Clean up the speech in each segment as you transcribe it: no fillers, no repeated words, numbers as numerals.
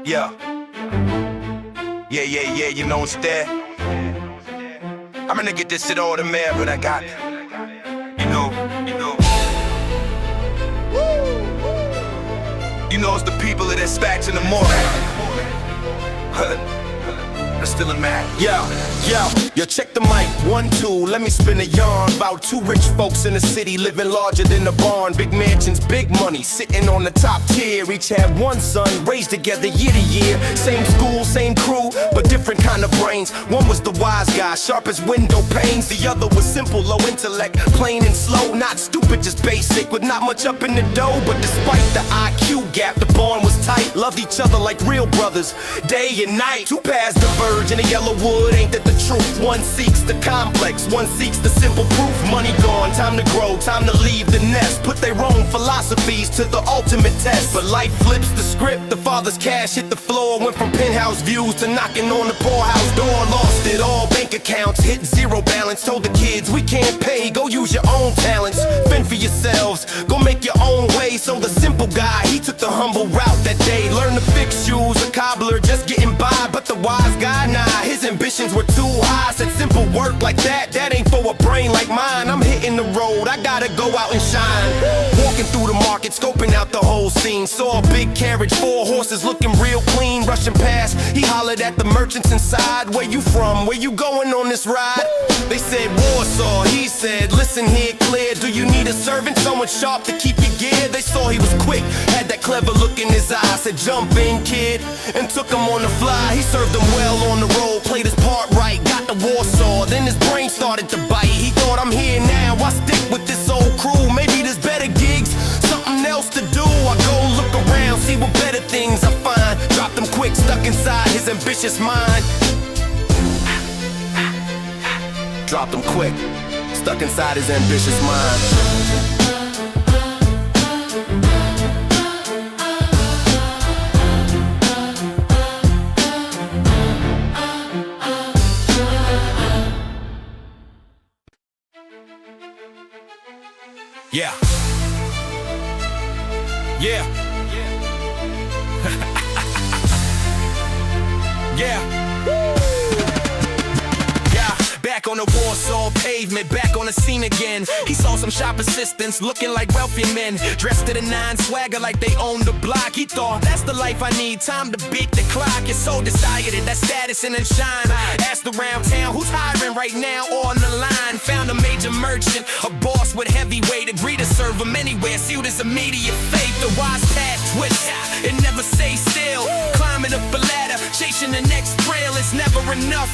Yeah. Yeah, you know it's there. I'm gonna get this shit all the man, but I got it. You know. You know it's the people of this fact in the morning. I'm still a man. Yo, check the mic, 1, 2, let me spin a yarn about two rich folks in the city living larger than the barn. Big mansions, big money, sitting on the top tier. Each had one son, raised together year to year. Same school, same crew, but different kind of brains. One was the wise guy, sharp as window panes. The other was simple, low intellect, plain and slow. Not stupid, just basic, with not much up in the dough. But despite the IQ gap, the bond was tight. Loved each other like real brothers, day and night. Two paths diverge in the yellow wood, ain't that the truth? One seeks the complex, one seeks the simple proof. Money gone, time to grow, time to leave the nest. Put their own philosophies to the ultimate test. But life flips the script, the father's cash hit the floor. Went from penthouse views to knocking on the poorhouse door. Lost it all, bank accounts hit zero balance. Told the kids, we can't pay, go use your own talents. Fend for yourselves, go make your own way. So the simple guy, he took the humble route that day. Learned to fix shoes, a cobbler, just getting by. But the wise guy, nah, his ambitions were too high. Said simple work like that ain't for a brain like mine. I'm hitting the road, I gotta go out and shine. Walking through the market, scoping out the whole scene. Saw a big carriage, 4 horses looking real clean. Rushing past, he hollered at the merchants inside. Where you from? Where you going on this ride? They said Warsaw, he said, listen here clear. Do you need a servant, someone sharp to keep your gear? They saw he was quick, had that clever look in his eye. Said jump in kid, and took him on the fly. He served them well on the road, played his part right. Got the Warsaw, then his brain started to bite. He thought, I'm here now, I stick with this old crew. Maybe there's better gigs, something else to do. I go look around, see what better things I find. Dropped them quick, stuck inside his ambitious mind. Dropped them quick, stuck inside his ambitious mind. Yeah. Back on the Warsaw pavement, back on the scene again. He saw some shop assistants looking like wealthy men, dressed to the 9, swagger like they owned the block. He thought, that's the life I need, time to beat the clock. His soul desired it, that status and that shine. Asked around town, who's hiring right now or on the line? Found a major merchant, a boss with heavyweight. Agreed to serve him anywhere, sealed his immediate fate. The wise path twist, it never stays still. Climbing up a ladder, chasing the next thrill. It's never enough,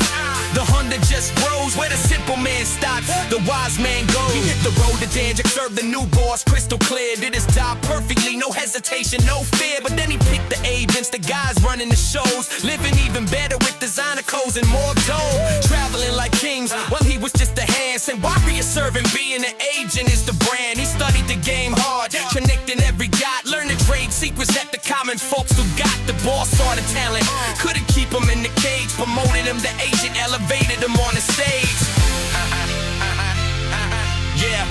the hunger just grows. Where the simple man stops, the wise man goes. He hit the road to danger, served the new boss crystal clear. Did his job perfectly, no hesitation, no fear. But then he picked the agents, the guys running the shows. Living even better with designer clothes and more dough. Traveling like kings, while he was just a hand. Said why be a servant, being an agent is the brand. He studied the game hard, connecting every dot. Learned the trade secrets that the common folks who got. The boss saw the talent, couldn't keep him in the cage. Promoted him to agent, elevated him on the stage. Yeah.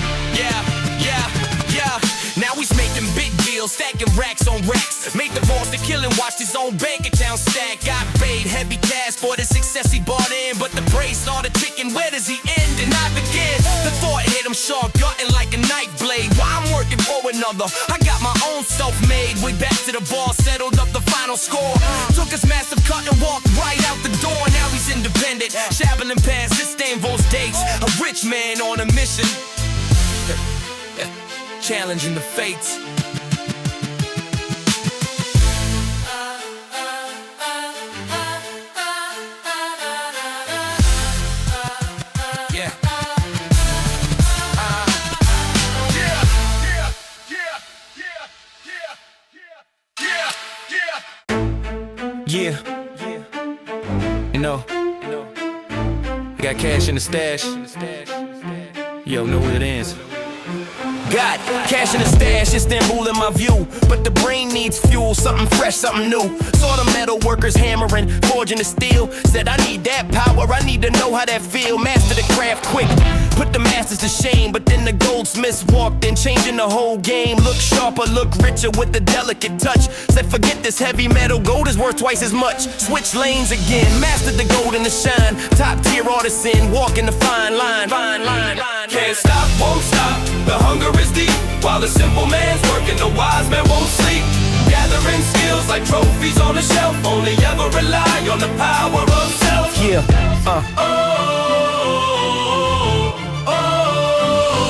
Now he's making big deals, stacking racks on racks. Made the boss to kill and watched his own bank account stack. Got paid heavy cash for the success he bought in. But the brain started ticking, where does he end? And I begin. The thought hit him sharp, gutting like a knife blade. Why I'm working for another, I got my own self-made. Way back to the bar, settled up the final score. Took his massive cut and walked right out the door. Now he's independent, traveling past Istanbul's dates. A rich man on a mission, challenging the fates. Yeah. You know, I got cash in the stash. Yo, know what it is. Got cash in the stash, Istanbul in my view. But the brain needs fuel, something fresh, something new. Saw the metal workers hammering, forging the steel. Said I need that power, I need to know how that feel. Master the craft quick, put the masters to shame. But then the goldsmiths walked in, changing the whole game. Look sharper, look richer with the delicate touch. Said forget this heavy metal, gold is worth twice as much. Switch lanes again, mastered the gold and the shine. Top tier artisan, walking the fine line. Can't stop, won't stop, the hunger is deep. While the simple man's working, the wise man won't sleep. Gathering skills like trophies on the shelf. Only ever rely on the power of self. Yeah,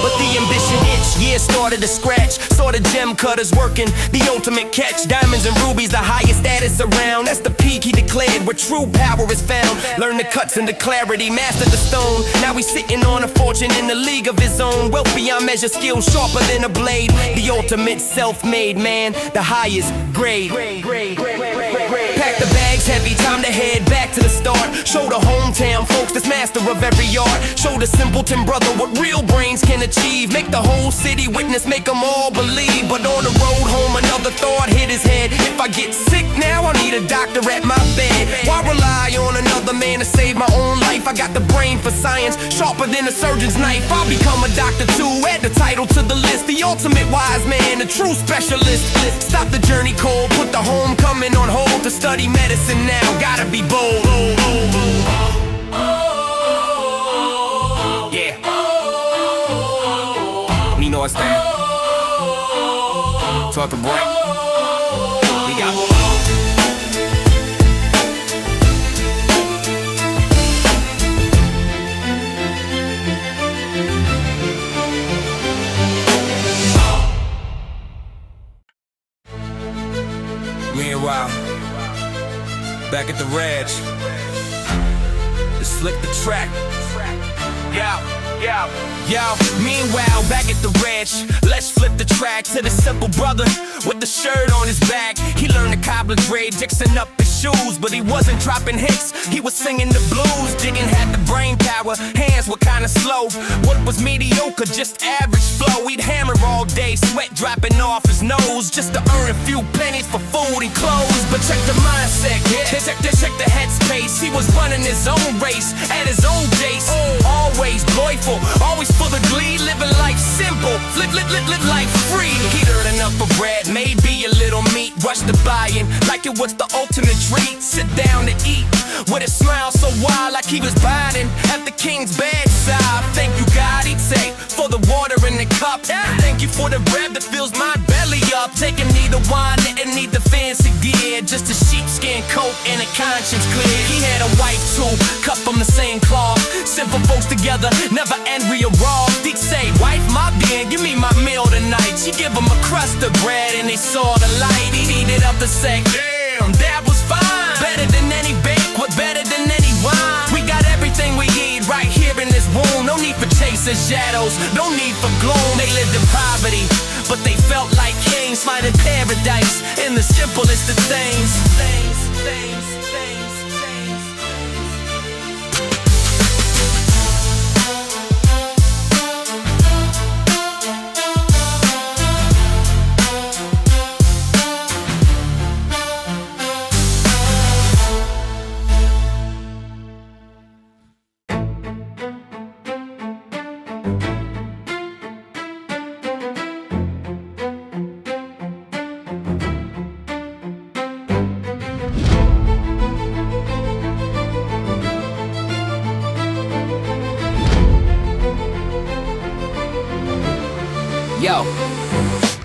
But the ambition itch, yeah, started to scratch. Saw the gem cutters working, the ultimate catch. Diamonds and rubies, the highest status around. That's the peak, he declared, where true power is found. Learn the cuts and the clarity, mastered the stone. Now he's sitting on a fortune in the league of his own. Wealth beyond measure, skill sharper than a blade. The ultimate self-made man, the highest grade. Pack the bags heavy, time to head back to the start. Show the hometown folks that's master of every art. Show the simpleton brother what real brains can achieve. Make the whole city witness, make them all believe. But on the road home, another thought hit his head. If I get sick now, I need a doctor at my bed. Why rely on another man to save my own life? I got the brain for science, sharper than a surgeon's knife. I'll become a doctor too, add the title to the list. The ultimate wise man, the true specialist. Stop the journey cold, put the homecoming on hold. To study medicine now, gotta be bold. Yeah. You know I stand. Talk the break. We got meanwhile, back at the ranch, to slick the track. Yo, meanwhile, back at the ranch, let's flip the track to the simple brother with the shirt on his back. He learned the Cobbler trade, Dixon up his shoes, but he wasn't dropping hits, he was singing the blues. Didn't have the brain power, hands were kinda slow. What was mediocre, just average flow. He'd hammer all day, sweat dropping off his nose, just to earn a few pennies for food and clothes. But check the mindset, check the headspace. He was running his own race, at his own pace. Always joyful, always full of glee. Living life simple, live life free. He'd earn enough for bread, maybe a little meat. Rush to buy-in, like it was the ultimate treat. Sit down to eat, with a smile so wild, like he was biding at the king's bedside. Thank you God, he'd say, for the water in the cup. Thank you for the bread that fills my belly up. Taking neither wine, didn't need the fancy gear, just a sheepskin coat and a conscience clear. He had a wife too, cut from the same cloth. Simple folks together, never envy or raw. He'd say, wife, my being, give me my meal tonight. She give him a crust of bread and they saw the light. He'd eat it up to say, damn, that was fine. Better than any banquet, better than any wine. We got everything we need right here in this room. No need for chasing shadows, no need for gloom. They lived in poverty, but they felt like kings, finding paradise in the simplest of things. Yo,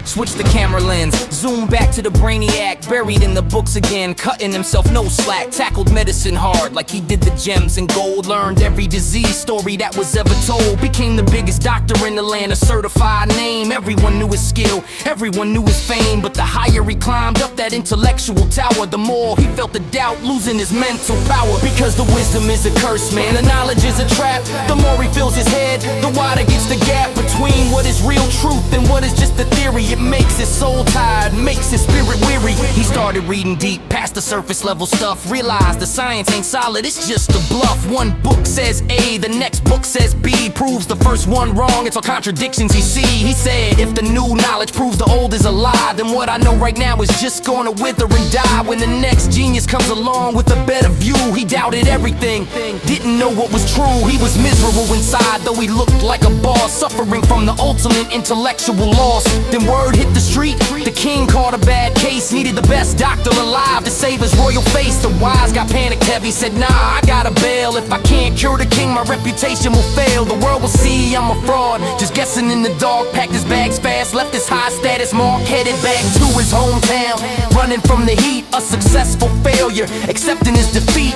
switch the camera lens, zoom back to the brainiac, buried in the books again, cutting himself no slack. Tackled medicine hard like he did the gems and gold. Learned every disease story that was ever told. Became the biggest doctor in the land, a certified name. Everyone knew his skill, everyone knew his fame. But the higher he climbed up that intellectual tower, the more he felt the doubt, losing his mental power. Because the wisdom is a curse, man, the knowledge is a trap. The more he fills his head, the wider gets the gap between what is real truth and what is just a theory. It makes his soul tired, makes his spirit weary. He started started reading deep, past the surface level stuff. Realized the science ain't solid, it's just a bluff. One book says A, the next book says B. Proves the first one wrong, it's all contradictions you see. He said, if the new knowledge proves the old is a lie, then what I know right now is just gonna wither and die. When the next genius comes along with a better view, he doubted everything, didn't know what was true. He was miserable inside, though he looked like a boss, suffering from the ultimate intellectual loss. Then word hit the street, the king caught a bad case, needed the best doctor alive to save his royal face. The wise got panicked heavy, said nah, I gotta bail. If I can't cure the king, my reputation will fail. The world will see I'm a fraud, just guessing in the dark. Packed his bags fast, left his high status mark, headed back to his hometown, running from the heat, a successful failure, accepting his defeat.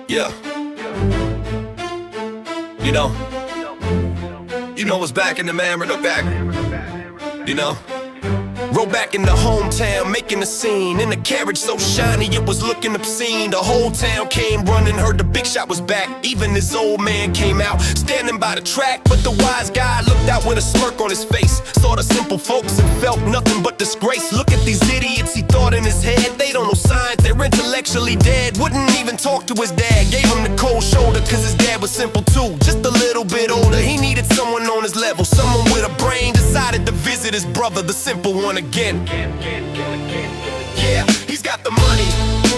Yeah. You know what's back in the man, look back. You know. Roll back in the hometown, making a scene. In a carriage so shiny, it was looking obscene. The whole town came running, heard the big shot was back. Even this old man came out, standing by the track. But the wise guy looked out with a smirk on his face. Saw the simple folks and felt nothing but disgrace. Look at these idiots, he thought in his head. They don't know science, they're intellectually dead. Wouldn't even talk to his dad, gave him the cold shoulder, cause his dad was simple too, just a little bit older. He needed someone on his level, someone with a brain. Decided to visit his brother, the simple one, again. Yeah, he's got the money,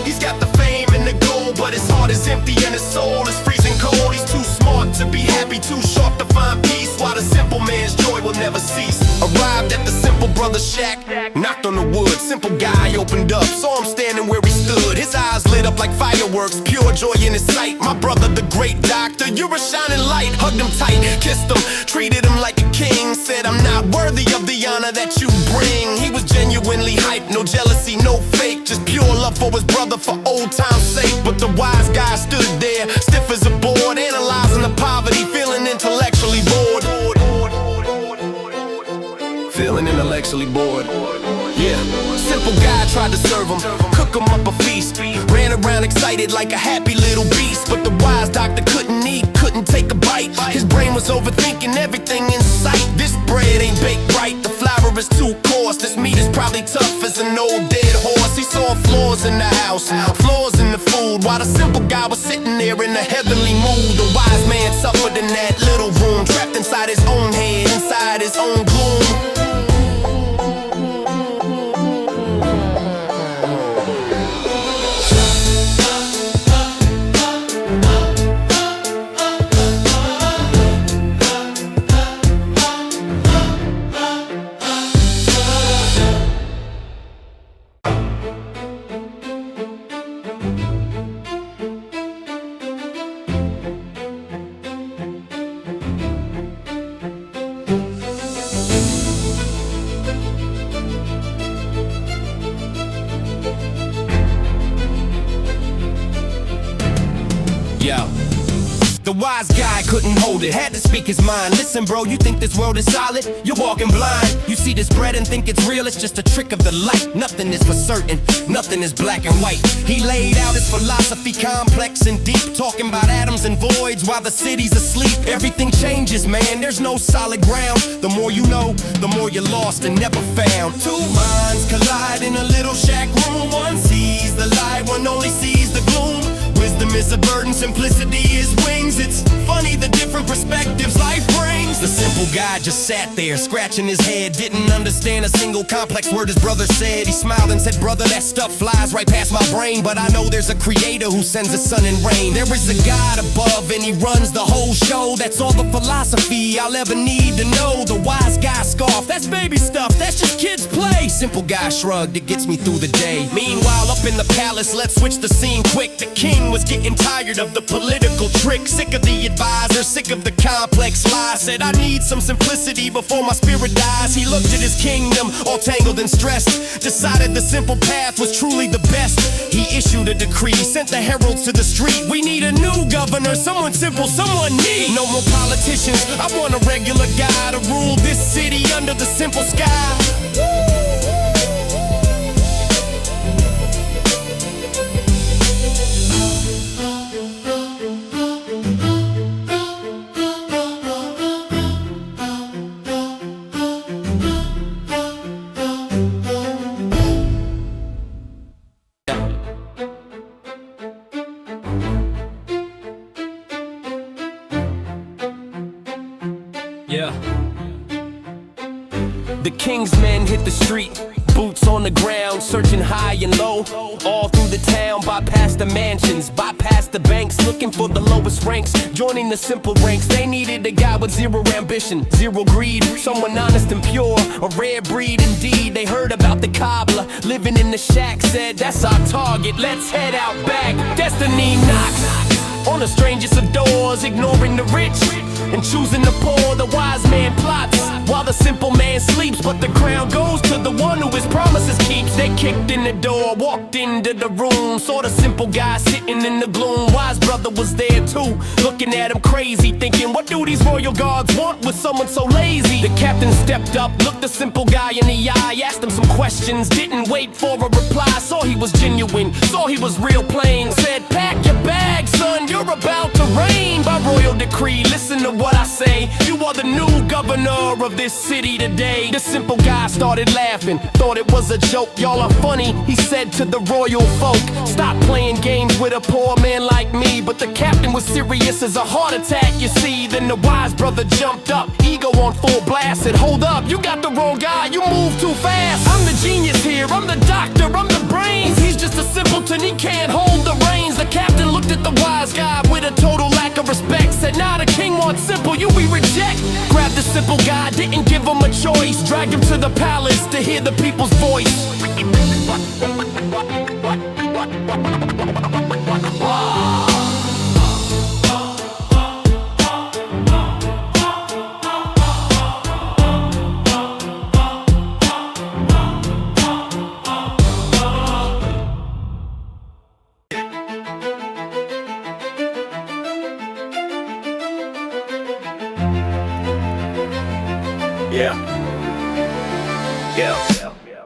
he's got the fame and the gold, but his heart is empty and his soul is freezing cold. He's too smart to be happy, too sharp to find peace, while the simple man's joy will never cease. Arrived at the simple brother's shack, knocked on the wood. Simple guy opened up, saw him standing where he stood. His eyes lit up like fireworks, pure joy in his sight. My brother, the great doctor, you're a shining light. Hugged him tight, kissed him, treated him like a king. Said, I'm not worthy of the honor that you bring. He was genuinely hyped, no jealousy, no fake, just pure love for his brother for old time's sake. But the wise guy stood there, stiff as a board, analyzing the poverty, feeling intellectually bored. Feeling intellectually bored. Yeah, simple guy tried to serve him, cook him up a feast. Ran around excited like a happy little beast. But the wise doctor couldn't eat, couldn't take a bite. His brain was overthinking everything in sight. This bread ain't baked right, the flour is too coarse. This meat is probably tough as an old dead horse. He saw flaws in the house, flaws in the food, while the simple guy was sitting there in a heavenly mood. The wise man suffered in that little room, trapped inside his own head, inside his own gloom. The wise guy couldn't hold it, had to speak his mind. Listen bro, you think this world is solid? You're walking blind. You see this bread and think it's real, it's just a trick of the light. Nothing is for certain, nothing is black and white. He laid out his philosophy complex and deep, talking about atoms and voids while the city's asleep. Everything changes, man, there's no solid ground. The more you know, the more you're lost and never found. Two minds collide in a little shack room. One sees the light, one only sees the gloom. Wisdom is a burden, simplicity is wings. It's funny the different perspectives life brings. The simple guy just sat there, scratching his head, didn't understand a single complex word his brother said. He smiled and said, brother, that stuff flies right past my brain, but I know there's a creator who sends the sun and rain. There is a God above and he runs the whole show. That's all the philosophy I'll ever need to know. The wise guy scoffed, that's baby stuff, that's just kids play. Simple guy shrugged, it gets me through the day. Meanwhile up in the palace, let's switch the scene quick. The king was getting tired of the political trick, sick of the advisor, sick of the complex lies. Said I need some simplicity before my spirit dies. He looked at his kingdom, all tangled and stressed, decided the simple path was truly the best. He issued a decree, sent the heralds to the street. We need a new governor, someone simple, someone neat. No more politicians, I want a regular guy to rule this city under the simple sky. Yeah. The king's men hit the street, boots on the ground, searching high and low, all through the town, bypass the mansions, bypass the banks, looking for the lowest ranks, joining the simple ranks. They needed a guy with zero ambition, zero greed, someone honest and pure, a rare breed indeed. They heard about the cobbler, living in the shack, said that's our target, let's head out back. Destiny knocks on the strangest of doors, ignoring the rich and choosing the poor. The wise man plots while the simple man sleeps, but the crown goes to the one who his promises keeps. They kicked in the door, walked into the room, saw the simple guy sitting in the gloom. Wise brother was there too, looking at him crazy, thinking, what do these royal guards want with someone so lazy? The captain stepped up, looked the simple guy in the eye, asked him some questions, didn't wait for a reply. Saw he was genuine, saw he was real plain, said, pack your bags, son, you're about to reign. By royal decree, listen to what I say, you are the new governor of this city today. The simple guy started laughing, thought it was a joke. Y'all are funny, he said to the royal folk, stop playing games with a poor man like me. But the captain was serious as a heart attack, you see. Then the wise brother jumped up, ego on full blast, said, hold up, you got the wrong guy, you move too fast. I'm the genius here, I'm the doctor, I'm the brains. He's just a simpleton, he can't hold the reins. The captain looked at the wise guy with a total lack of respect, said, nah, the king wants simple, you we reject. Grabbed the simple guy, didn't give him a choice, dragged him to the palace to hear the people's voice.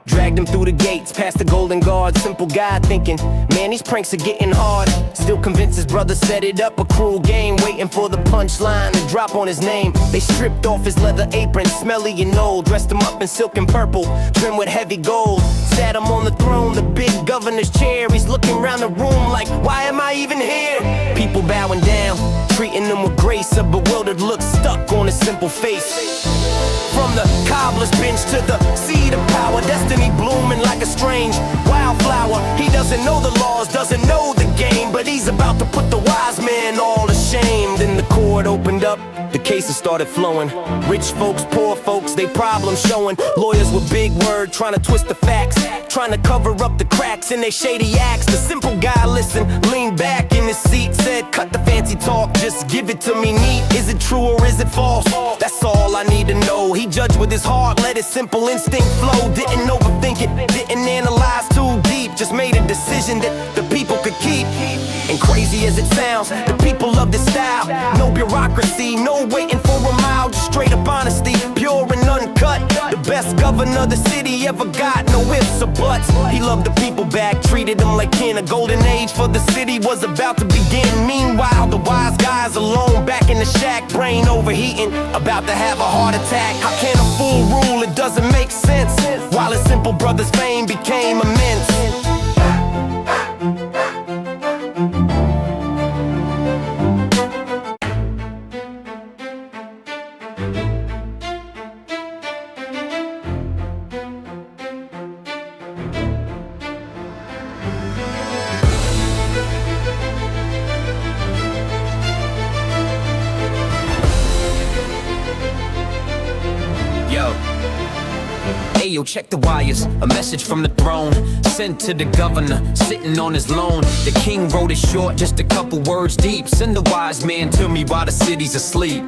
Dragged him through the gates, past the golden guard. Simple guy thinking, man, these pranks are getting hard. Still convinced his brother set it up, a cruel game, waiting for the punchline to drop on his name. They stripped off his leather apron, smelly and old, dressed him up in silk and purple, trimmed with heavy gold. Sat him on the throne, the big governor's chair. He's looking around the room like, why am I even here? People bowing down, treating him with grace, a bewildered look stuck on his simple face. From the cobbler's bench to the seat of power, destiny blooming like a strange wildflower. He doesn't know the laws, doesn't know the game, but he's about to put the wise man all to shame. Then the court opened up, the cases started flowing. Rich folks, poor folks, they problems showing. Lawyers with big word, trying to twist the facts, trying to cover up the cracks in their shady acts. The simple guy listened, leaned back in his seat, said, cut the fancy talk, just give it to me neat. Is it true or is it false? That's all I need to know. He judged with his heart, let his simple instinct flow. Didn't overthink it, didn't analyze too deep, just made a decision that the people could keep. And crazy as it sounds, the people love this style. No bureaucracy, no waiting for a mile, just straight up honesty, pure and uncut. The best governor the city ever got, no ifs or buts. He loved the people back, treated them like kin. A golden age for the city was about to begin. Meanwhile, the wise guy's alone, back in the shack, brain overheating, about to have a heart attack. How can a fool rule? It doesn't make sense. While his simple brother's fame became immense. Ayo, check the wires, a message from the throne, sent to the governor, sitting on his lawn. The king wrote it short, just a couple words deep. Send the wise man to me while the city's asleep.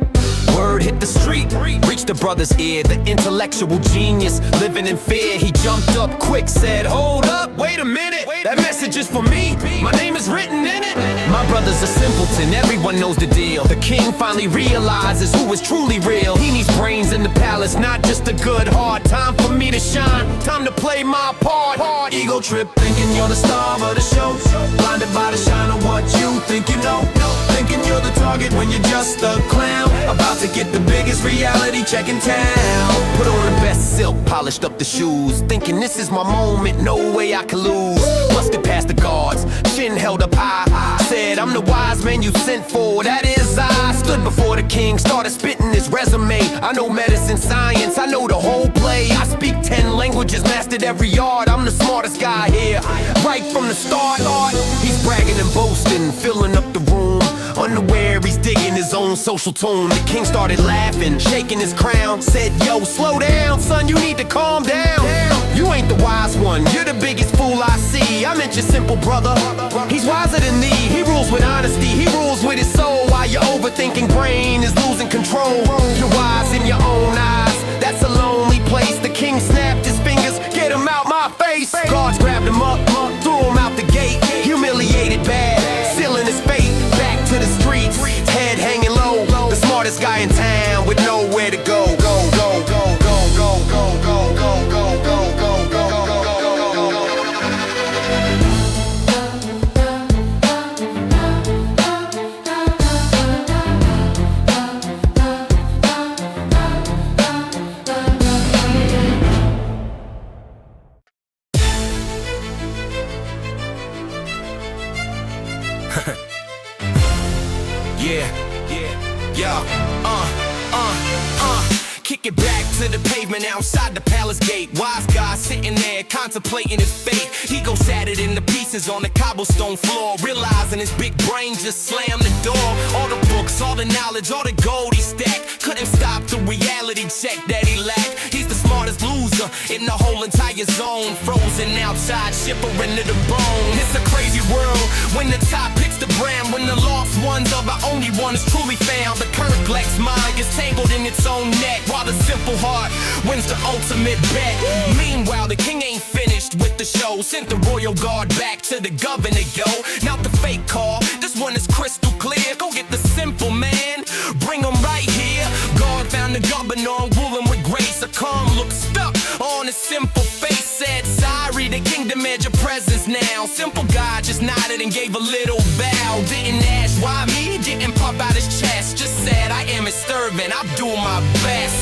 Word hit the street, reached the brother's ear. The intellectual genius, living in fear. He jumped up quick, said, hold up, wait a minute. That message is for me, my name is written in it. My brother's a simpleton, everyone knows the deal. The king finally realizes who is truly real. He needs brains in the palace, not just a good heart. Time for me to shine, time to play my part. Ego trip, thinking you're the star of the show, blinded by the shine of what you think you know. Thinking you're the target when you're just a clown, about to get the biggest reality check in town. Put on the best silk, polished up the shoes, thinking this is my moment, no way I can lose. Busted past the guards, chin held up high, said said, I'm the wise man you sent for. That is, I stood before the king, started spitting his resume. I know medicine, science, I know the whole play. I speak 10 languages, mastered every art. I'm the smartest guy here, right from the start. He's bragging and boasting, filling up the room. Unaware he's digging his own social tune. The king started laughing, shaking his crown. Said, yo, slow down, son, you need to calm down. You ain't the wise one, you're the biggest fool I see. I meant your simple brother, he's wiser than thee. He rules with honesty, he rules with his soul. While your overthinking brain is losing control. You're wise in your own eyes, that's a lonely place. The king snapped his fingers, get him out my face. Guards grabbed him up, threw him out the gate. Humiliated bad, sealing his fate. Back to the streets, head hanging low. The smartest guy in town with nowhere to go. Go, go, go, go, go, go, go, go, go, go, go, go, go, go. Kick it back to the pavement outside the palace gate. Wise guy sitting there contemplating his fate. He goes shattered into pieces on the cobblestone floor, realizing his big brain just slammed the door. All the books, all the knowledge, all the gold he stacked couldn't stop the reality check that he lacked. He's the smartest loser in the whole entire zone, frozen outside, shivering to the bone. It's a crazy world when the top picks the brand, when the lost ones are the only ones truly found. The Kirklex mind is tangled in its own net, while the simple heart wins the ultimate bet. Meanwhile, the king ain't finished with the show. Sent the royal guard back to the governor, yo. Not the fake call, this one is crystal clear. Go get the simple man, bring him right here. God found the governor, ruling with grace. A calm look stuck on his simple face. Said, sorry, the king demands your presence now. Simple guy just nodded and gave a little bow. Didn't ask why me, didn't pop out his chest. Just said, I am his servant, I'm doing my best.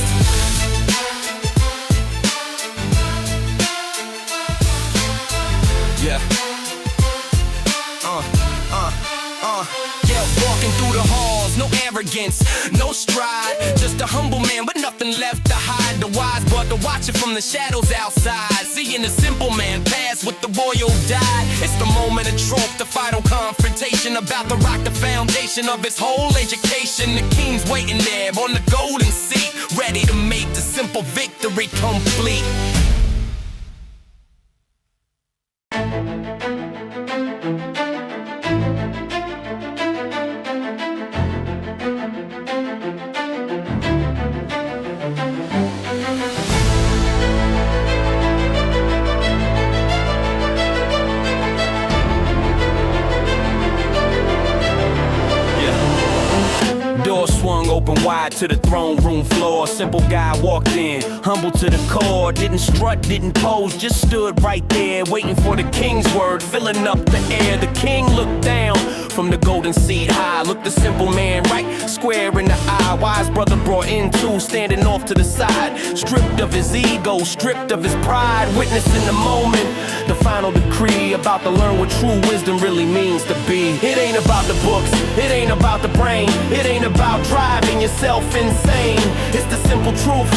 Yeah. Yeah, walking through the halls, no arrogance, no stride. Just a humble man with nothing left to hide. The wise brother watching from the shadows outside, seeing the simple man pass with the royal died. It's the moment of truth, the final confrontation, about to rock the foundation of his whole education. The king's waiting there on the golden seat, ready to make the simple victory complete. Swung open wide to the throne room floor. Simple guy walked in, humble to the core. Didn't strut, didn't pose, just stood right there, waiting for the king's word, filling up the air. The king looked down from the golden seat high, looked the simple man right square in the eye. Wise brother brought in two, standing off to the side, stripped of his ego, stripped of his pride, witnessing the moment, the final decree, about to learn what true wisdom really means to be. It ain't about the books, it ain't about the brain, it ain't about driving yourself insane. It's the simple truth,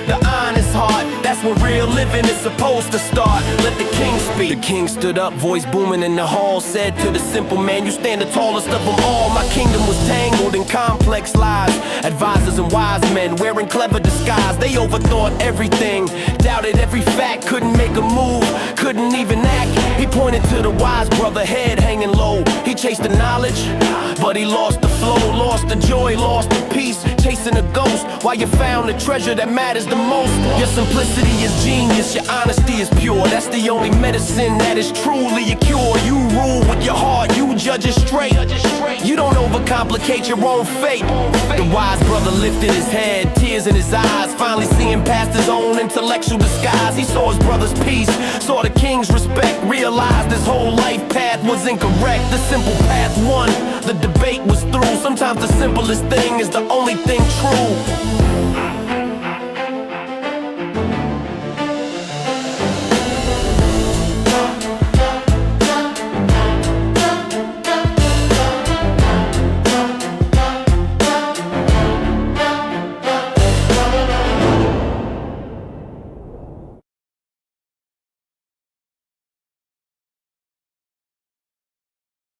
the honest heart, that's where real living is supposed to start. Let the king speak. The king stood up, voice booming in the hall, said to the simple man, you stand the tallest of them all. My kingdom was tangled in complex lies, advisors and wise men wearing clever disguise. They overthought everything, doubted every fact, couldn't make a move, couldn't even act. He pointed to the wise brother, head hanging low. He chased the knowledge, but he lost the flow, lost the joy, lost the peace, chasing a ghost, while you found the treasure that matters the most. Your simplicity is genius, your honesty is pure. That's the only medicine that is truly a cure. You rule with your heart, you judge it straight. You don't overcomplicate your own fate. The wise brother lifted his head, tears in his eyes, finally seeing past his own intellectual disguise. He saw his brother's peace, saw the king's respect, realized his whole life path was incorrect. The simple path won, the debate was through. Sometimes the simplest thing is the only thing true.